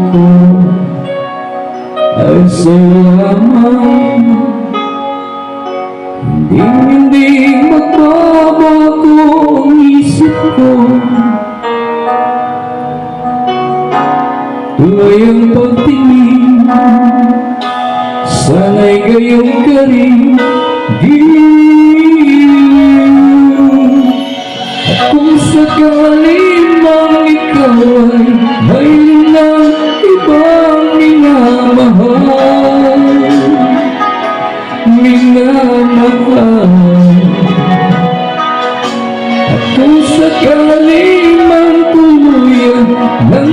ko ay sa'yo lamang. Hindi magbabago ang isip ko, tuloy ang pagtingin, sana'y gayon ka rin. At kung sakaling mang ikaw ay mayroon ng ibang minamahal, at kung sakaling mang tuluyan ng